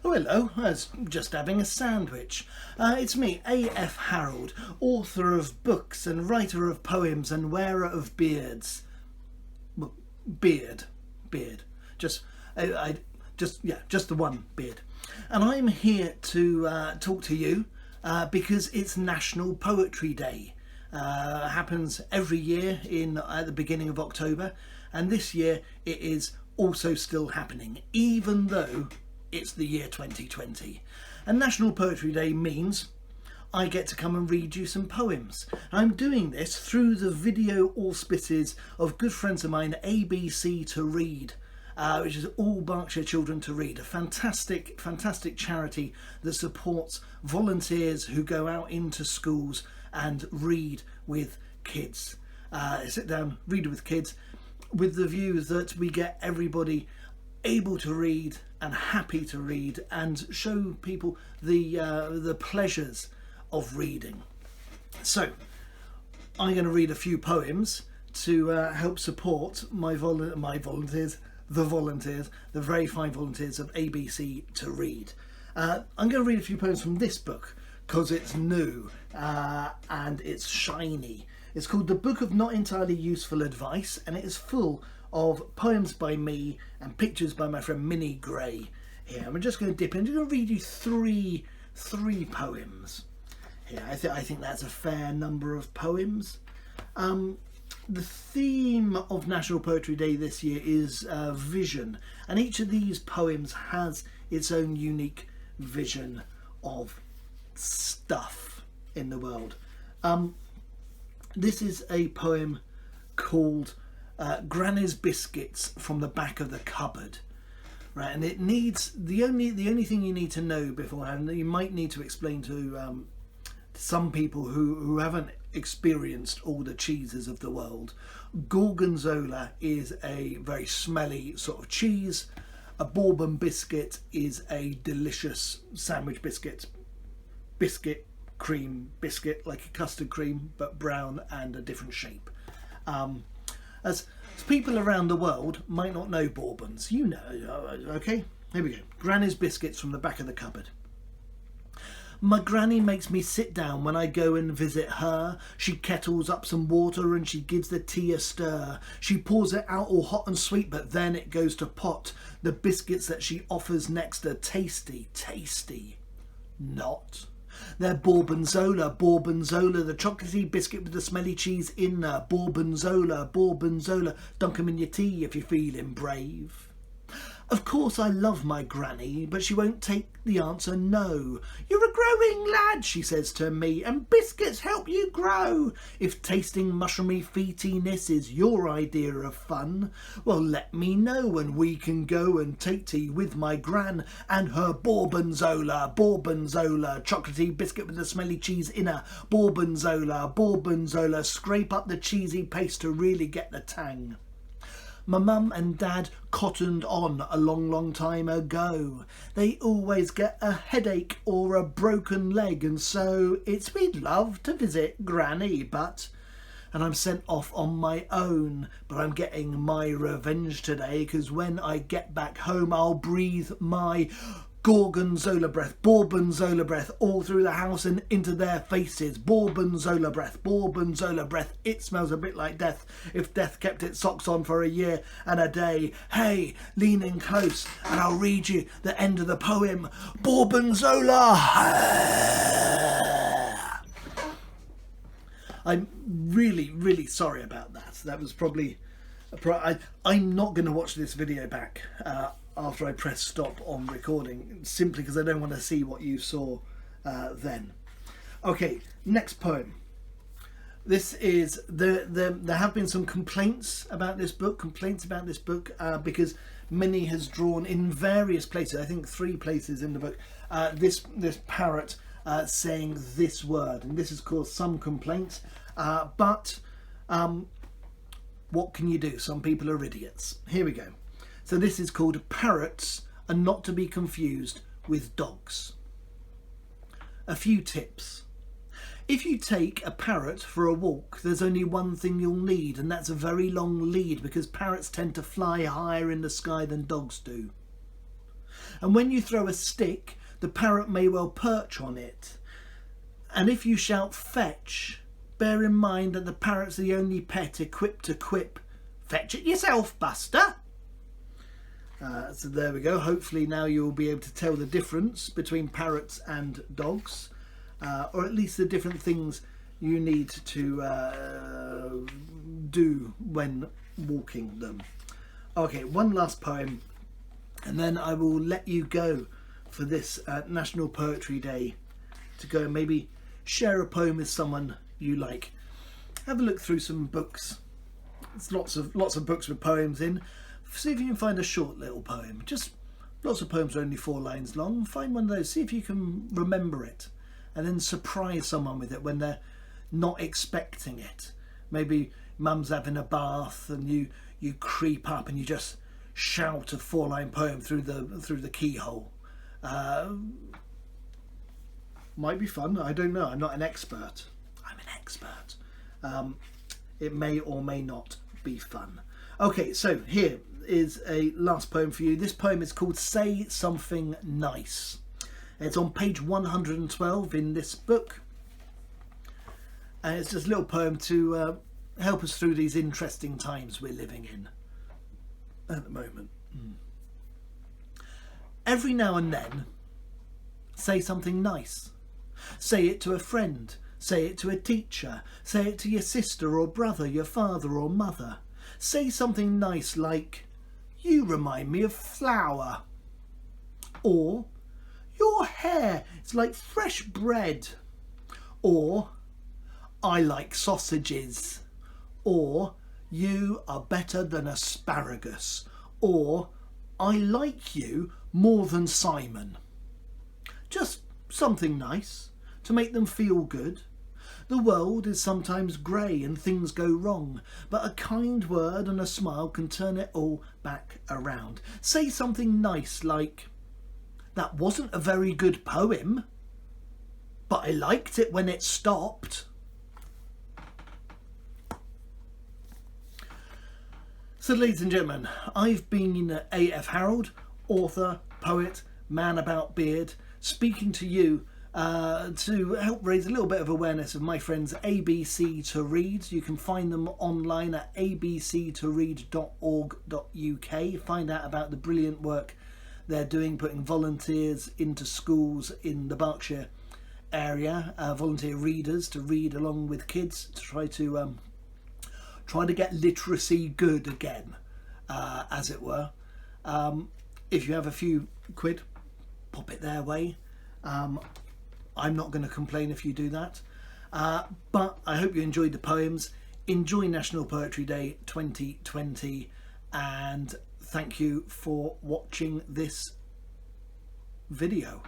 Oh, hello. I was just having a sandwich. It's me, F Harrold, author of books and writer of poems and wearer of beards. Well, beard. Just, just the one beard. And I'm here to talk to you because it's National Poetry Day. Happens every year at the beginning of October, and this year it is also still happening, even though it's the year 2020. And National Poetry Day means I get to come and read you some poems. I'm doing this through the video auspices of good friends of mine, ABC to Read, which is All Berkshire Children to Read, a fantastic charity that supports volunteers who go out into schools and read with kids. Sit down, read with kids, with the view that we get everybody able to read and happy to read and show people the pleasures of reading. So I'm going to read a few poems to help support my volunteers, the very fine volunteers of ABC to Read. I'm going to read a few poems from this book because it's new and it's shiny. It's called The Book of Not Entirely Useful Advice, and it is full of poems by me and pictures by my friend Minnie Gray. Here, I'm just going to dip in. I'm just going to read you three poems. Here, I think that's a fair number of poems. The theme of National Poetry Day this year is vision, and each of these poems has its own unique vision of stuff in the world. This is a poem called Granny's Biscuits from the Back of the Cupboard, right? And it needs the only thing you need to know beforehand. You might need to explain to some people who haven't experienced all the cheeses of the world. Gorgonzola is a very smelly sort of cheese. A bourbon biscuit is a delicious sandwich biscuit, cream biscuit, like a custard cream but brown and a different shape. As people around the world might not know bourbons, you know. Okay, here we go. Granny's Biscuits from the Back of the Cupboard. My granny makes me sit down when I go and visit her. She kettles up some water and she gives the tea a stir. She pours it out all hot and sweet, but then it goes to pot. The biscuits that she offers next are tasty, not. They're bourbon zola, the chocolatey biscuit with the smelly cheese in there. Bourbon zola, dunk 'em in your tea if you're feeling brave. Of course I love my granny, but she won't take the answer no. You're a growing lad, she says to me, and biscuits help you grow. If tasting mushroomy feetiness is your idea of fun, well, let me know and we can go and take tea with my gran and her bourbon zola, chocolatey biscuit with the smelly cheese inner. Bourbon zola, scrape up the cheesy paste to really get the tang. My mum and dad cottoned on a long time ago. They always get a headache or a broken leg, and so it's we'd love to visit Granny, and I'm sent off on my own, but I'm getting my revenge today, 'cause when I get back home I'll breathe my Gorgonzola breath, all through the house and into their faces. Bourbon zola breath, it smells a bit like death, if death kept its socks on for a year and a day. Hey, lean in close and I'll read you the end of the poem. Bourbon zola! I'm really sorry about that. That was probably... I'm not going to watch this video back after I press stop on recording, simply because I don't want to see what you saw then. Okay, next poem. This is there have been some complaints about this book because Minnie has drawn in various places, I think 3 places in the book, this parrot saying this word, and this has caused some complaints, but what can you do? Some people are idiots. Here we go. So this is called Parrots Are Not to be Confused with Dogs. A few tips. If you take a parrot for a walk, there's only one thing you'll need, and that's a very long lead, because parrots tend to fly higher in the sky than dogs do. And when you throw a stick, the parrot may well perch on it. And if you shout fetch, bear in mind that the parrot's the only pet equipped to quip, fetch it yourself, Buster. So there we go. Hopefully now you'll be able to tell the difference between parrots and dogs, or at least the different things you need to do when walking them. Okay, one last poem, and then I will let you go for this National Poetry Day to go and maybe share a poem with someone you like. Have a look through some books. There's lots of books with poems in. See if you can find a short little poem. Just lots of poems are only 4 lines long. Find one of those. See if you can remember it, and then surprise someone with it when they're not expecting it. Maybe mum's having a bath and you creep up and you just shout a 4-line poem through the keyhole. Might be fun. I don't know. I'm not an expert. I'm an expert. It may or may not be fun. Okay, so here is a last poem for you. This poem is called Say Something Nice. It's on page 112 in this book, and it's just a little poem to help us through these interesting times we're living in at the moment. Every now and then, say something nice. Say it to a friend, say it to a teacher, say it to your sister or brother, your father or mother. Say something nice like, you remind me of flour, or your hair is like fresh bread, or I like sausages, or you are better than asparagus, or I like you more than Simon. Just something nice to make them feel good. The world is sometimes grey and things go wrong, but a kind word and a smile can turn it all back around. Say something nice like, that wasn't a very good poem, but I liked it when it stopped. So ladies and gentlemen, I've been F Harrold, author, poet, man about beard, speaking to you to help raise a little bit of awareness of my friends ABC to Read. You can find them online at abctoread.org.uk. Find out about the brilliant work they're doing, putting volunteers into schools in the Berkshire area, volunteer readers to read along with kids to try to get literacy good again, as it were. If you have a few quid, pop it their way. I'm not going to complain if you do that. But I hope you enjoyed the poems. Enjoy National Poetry Day 2020, and thank you for watching this video.